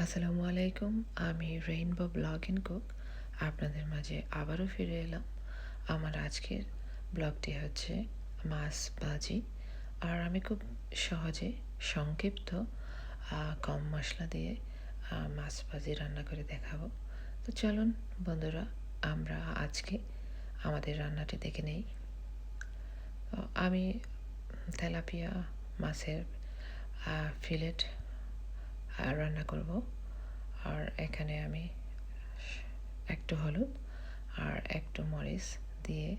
আসসালামু আলাইকুম। আমি রেইনবো ব্লগ এন্ড কুক আপনাদের মাঝে আবারও ফিরে এলাম। আমার আজকের ব্লগটি হচ্ছে মাছ ভাজি, আর আমি খুব সহজে সংক্ষিপ্ত কম মশলা দিয়ে মাছ ভাজি রান্না করে দেখাবো। তো চলুন বন্ধুরা, আমরা আজকে আমাদের রান্নাটি দেখে নেই। আমি তেলাপিয়া মাছের ফিলেট রান্না করব। আর এখানে আমি একটু হলুদ আর একটু মরিচ দিয়ে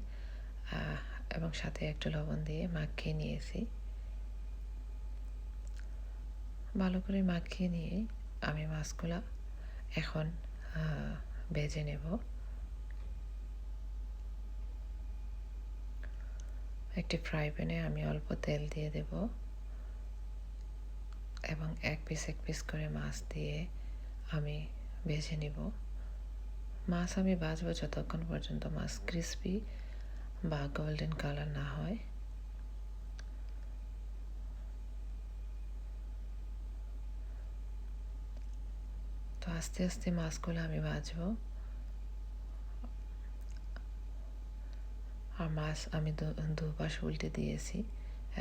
এবং সাথে একটু লবণ দিয়ে মাখিয়ে নিয়েছি। ভালো করে মাখিয়ে নিয়ে আমি মাছগুলা এখন ভেজে নেব। একটি ফ্রাই প্যানে আমি অল্প তেল দিয়ে দেব এবং এক পিস করে মাছ দিয়ে আমি ভেজে নিব। মাছ আমি ভাজবো যতক্ষণ পর্যন্ত মাছ ক্রিসপি বা গোল্ডেন কালার না হয়। তো আস্তে আস্তে মাছগুলো আমি ভাজবো। আর মাছ আমি দুপাশ উল্টে দিয়েছি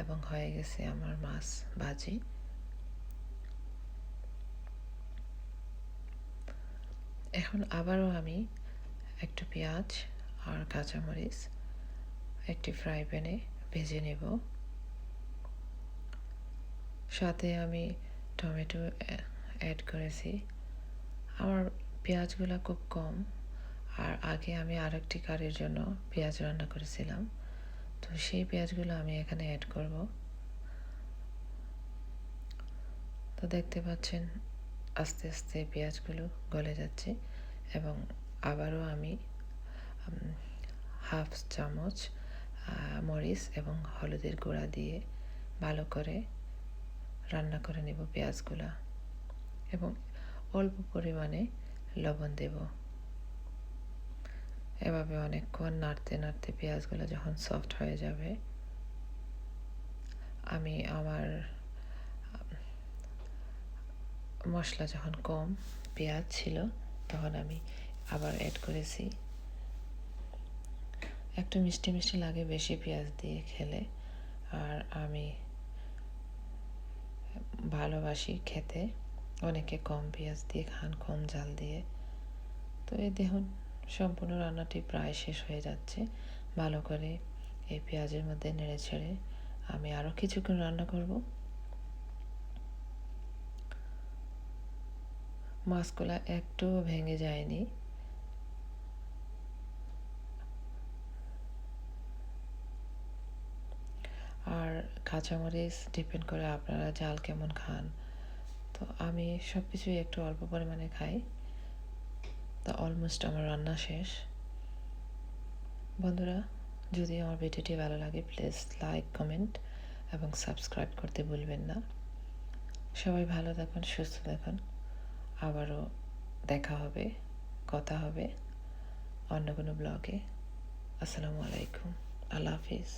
এবং হয়ে গেছে আমার মাছ ভাজি। এখন আবারও আমি একটু পেঁয়াজ আর কাঁচামরিচ একটি ফ্রাই প্যানে ভেজে নেব। সাথে আমি টমেটো অ্যাড করেছি। আমার পেঁয়াজগুলো খুব কম, আর আগে আমি আরেকটি কারির জন্য পেঁয়াজ রান্না করেছিলাম, তো সেই পেঁয়াজগুলো আমি এখানে অ্যাড করব। তো দেখতে পাচ্ছেন আস্তে আস্তে পেঁয়াজগুলো গলে যাচ্ছে এবং আবারও আমি হাফ চামচ মরিচ এবং হলুদের গুঁড়া দিয়ে ভালো করে রান্না করে নেব পেঁয়াজগুলা, এবং অল্প পরিমাণে লবণ দেব। এভাবে অনেকক্ষণ নাড়তে নাড়তে পেঁয়াজগুলো যখন সফট হয়ে যাবে, আমি আমার মশলা যখন কম পেঁয়াজ ছিল তখন আমি আবার অ্যাড করেছি। একটু মিষ্টি মিষ্টি লাগে বেশি পেঁয়াজ দিয়ে খেলে, আর আমি ভালোবাসি খেতে। অনেকে কম পেঁয়াজ দিয়ে খান, কম ঝাল দিয়ে। তো এই দেখুন সম্পূর্ণ রান্নাটি প্রায় শেষ হয়ে যাচ্ছে। ভালো করে এই পেঁয়াজের মধ্যে নেড়ে ছেড়ে আমি আরও কিছুক্ষণ রান্না করব। মাছগুলা একটু ভেঙে যায়নি। আর কাঁচামরিচ ডিপেন্ড করে আপনারা ঝাল কেমন খান। তো আমি সব কিছুই একটু অল্প পরিমাণে খাই। তো অলমোস্ট আমার রান্না শেষ। বন্ধুরা, যদি আমার ভিডিওটি ভালো লাগে প্লিজ লাইক, কমেন্ট এবং সাবস্ক্রাইব করতে ভুলবেন না। সবাই ভালো থাকুন, সুস্থ থাকুন। আবারও দেখা হবে, কথা হবে অন্য কোনো ব্লগে। আসসালামু আলাইকুম, আল্লাহ হাফিজ।